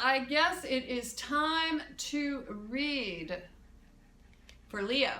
I guess it is time to read for Leo.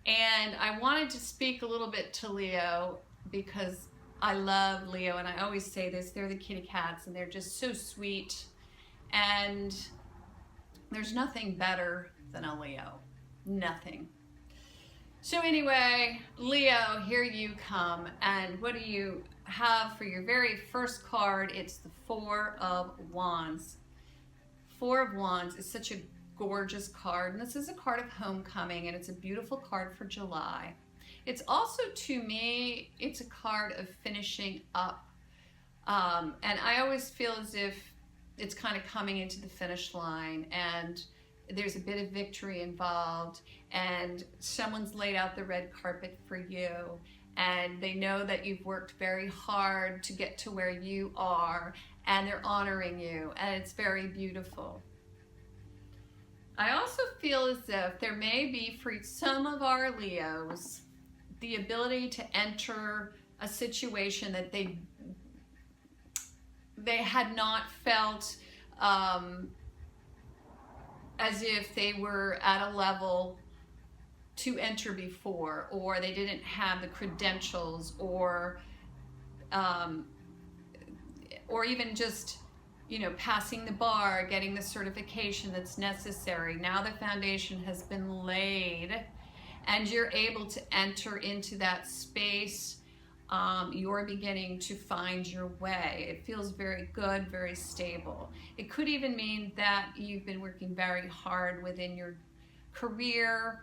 And I wanted to speak a little bit to Leo because I love Leo, and I always say this, they're the kitty cats and they're just so sweet, and there's nothing better than a Leo. Nothing. So anyway, Leo, here you come, and what do you have for your very first card? It's the Four of Wands. Four of Wands is such a gorgeous card, and this is a card of homecoming, and it's a beautiful card for July. It's also, to me, it's a card of finishing up, and I always feel as if it's kind of coming into the finish line, and there's a bit of victory involved, and someone's laid out the red carpet for you, and they know that you've worked very hard to get to where you are, and they're honoring you, and it's very beautiful. I also feel as if there may be, for some of our Leos, the ability to enter a situation that they had not felt as if they were at a level to enter before, or they didn't have the credentials, or even just, you know, passing the bar, getting the certification that's necessary. Now the foundation has been laid and you're able to enter into that space. You're beginning to find your way. It feels very good, very stable. It could even mean that you've been working very hard within your career,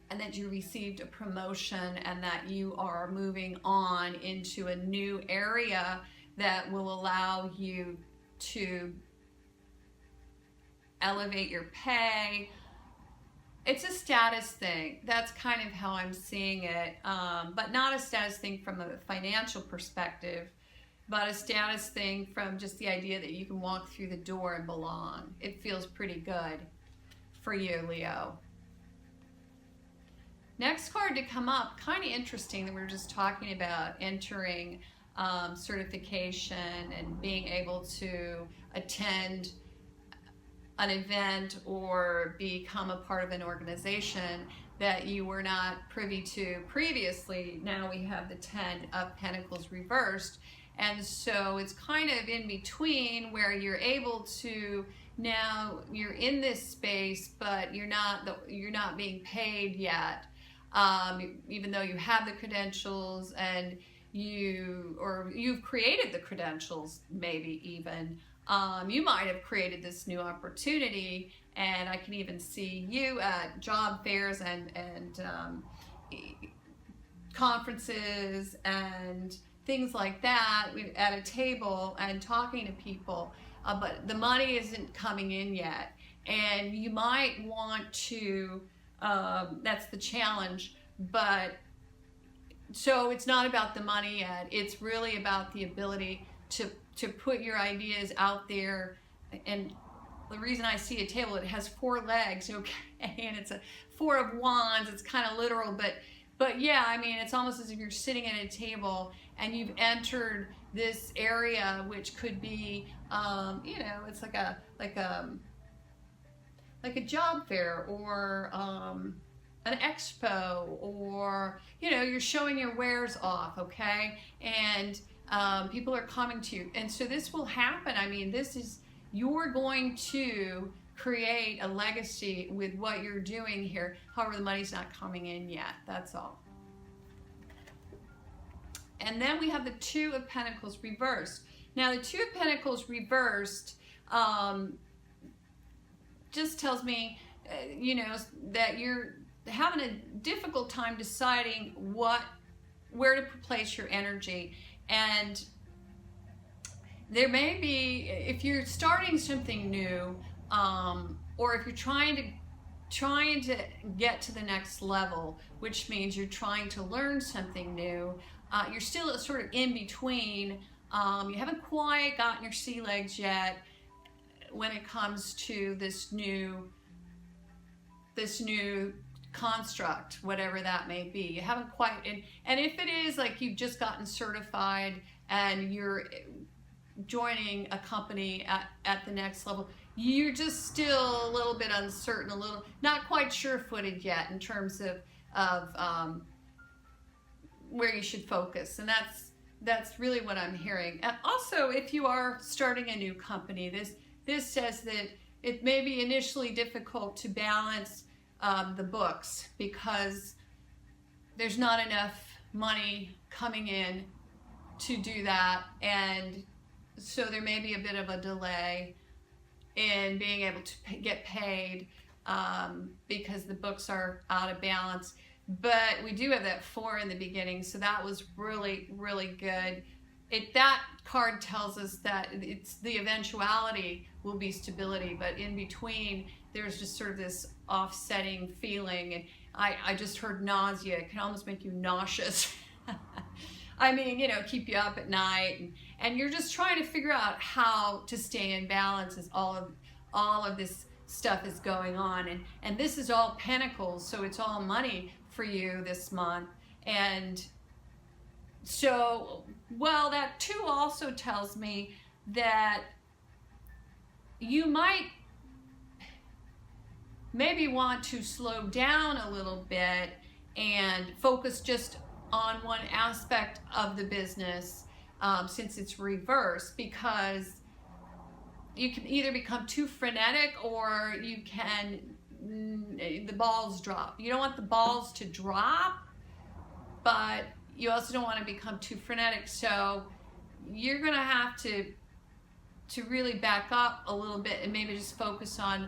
and that you received a promotion, and that you are moving on into a new area that will allow you to elevate your pay. It's a status thing. That's kind of how I'm seeing it, but not a status thing from a financial perspective, but a status thing from just the idea that you can walk through the door and belong. It feels pretty good for you, Leo. Next card to come up, kind of interesting that we were just talking about entering certification and being able to attend an event or become a part of an organization that you were not privy to previously. Now we have the Ten of Pentacles reversed, and so it's kind of in between where you're able to, now you're in this space, but you're not being paid yet, even though you have the credentials, and you've created the credentials, maybe even. You might have created this new opportunity, and I can even see you at job fairs and conferences and things like that, at a table and talking to people, but the money isn't coming in yet, and you might want to, that's the challenge, but so it's not about the money yet, it's really about the ability to put your ideas out there. And the reason I see a table, it has four legs, okay, and it's a Four of Wands, it's kind of literal, but yeah, I mean, it's almost as if you're sitting at a table and you've entered this area, which could be, you know, it's like a job fair, or an expo, or, you know, you're showing your wares off, okay, and people are coming to you, and so this will happen. I mean, you're going to create a legacy with what you're doing here. However, the money's not coming in yet, that's all. And then we have the Two of Pentacles reversed. Now the Two of Pentacles reversed just tells me, you know, that you're having a difficult time deciding where to place your energy. And there may be, if you're starting something new, or if you're trying to get to the next level, which means you're trying to learn something new, you're still sort of in between. You haven't quite gotten your sea legs yet when it comes to this new construct, whatever that may be. You haven't quite, and if it is like you've just gotten certified and you're joining a company at the next level, you're just still a little bit uncertain, not quite sure-footed yet in terms of where you should focus. And that's really what I'm hearing. And also, if you are starting a new company, this says that it may be initially difficult to balance the books because there's not enough money coming in to do that, and so there may be a bit of a delay in being able to get paid because the books are out of balance. But we do have that 4 in the beginning, so that was really, really good. That card tells us that it's the eventuality will be stability, but in between there's just sort of this offsetting feeling. And I just heard nausea. It can almost make you nauseous. I mean, you know, keep you up at night, and you're just trying to figure out how to stay in balance as all of this stuff is going on. And this is all pentacles, so it's all money for you this month. And so, well, that too also tells me that you might maybe want to slow down a little bit and focus just on one aspect of the business since it's reversed, because you can either become too frenetic or you can, the balls drop. You don't want the balls to drop, but you also don't want to become too frenetic. So you're going to have to really back up a little bit and maybe just focus on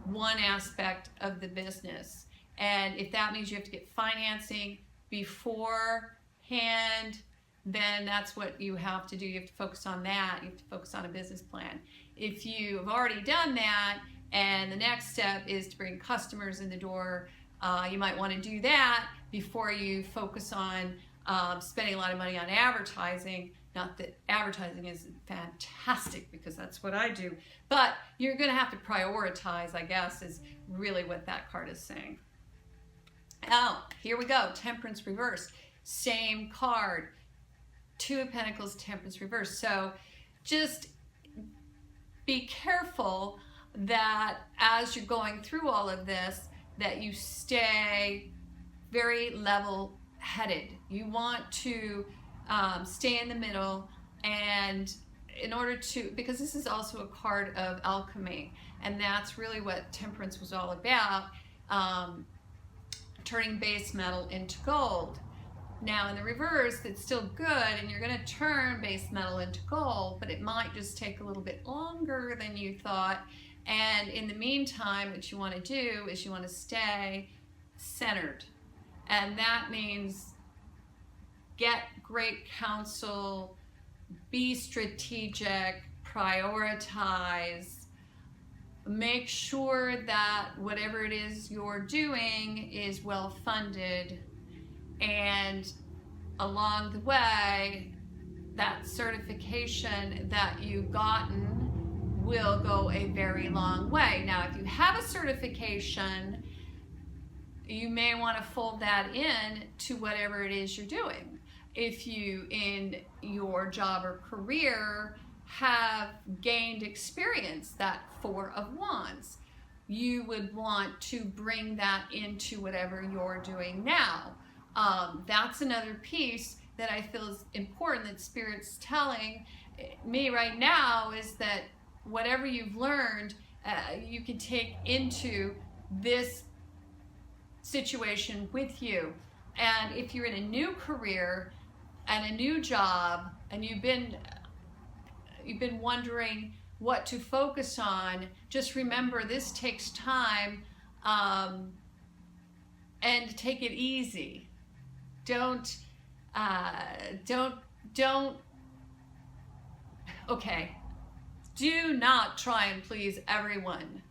one aspect of the business. And if that means you have to get financing beforehand, then that's what you have to do. You have to focus on that. You have to focus on a business plan. If you have already done that and the next step is to bring customers in the door, you might want to do that before you focus on spending a lot of money on advertising. Not that advertising is fantastic, because that's what I do, but you're going to have to prioritize, I guess, is really what that card is saying. Oh, here we go. Temperance reverse. Same card. 2 of Pentacles, Temperance reverse. So just be careful that as you're going through all of this, that you stay very level-headed. You want to stay in the middle, and in order to, because this is also a card of alchemy, and that's really what Temperance was all about, turning base metal into gold. Now in the reverse, it's still good, and you're going to turn base metal into gold, but it might just take a little bit longer than you thought. And in the meantime, what you want to do is you want to stay centered, and that means get great counsel, be strategic, prioritize, make sure that whatever it is you're doing is well funded, and along the way, that certification that you've gotten will go a very long way. Now, if you have a certification, you may want to fold that in to whatever it is you're doing. If you, in your job or career, have gained experience, that 4 of Wands, you would want to bring that into whatever you're doing now. That's another piece that I feel is important that Spirit's telling me right now, is that whatever you've learned, you can take into this situation with you. And if you're in a new career and a new job, and you've been wondering what to focus on, just remember this takes time, and take it easy. Okay, do not try and please everyone.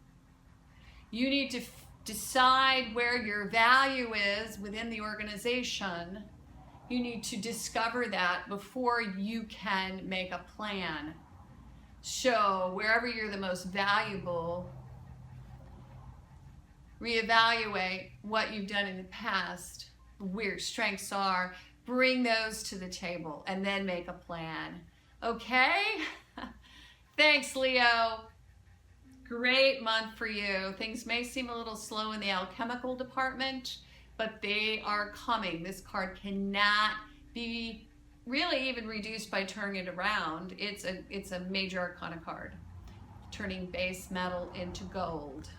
You need to decide where your value is within the organization. You need to discover that before you can make a plan. So wherever you're the most valuable, reevaluate what you've done in the past, where your strengths are, bring those to the table, and then make a plan. Okay? Thanks, Leo. Great month for you. Things may seem a little slow in the alchemical department, but they are coming. This card cannot be really even reduced by turning it around. It's a major arcana card, turning base metal into gold.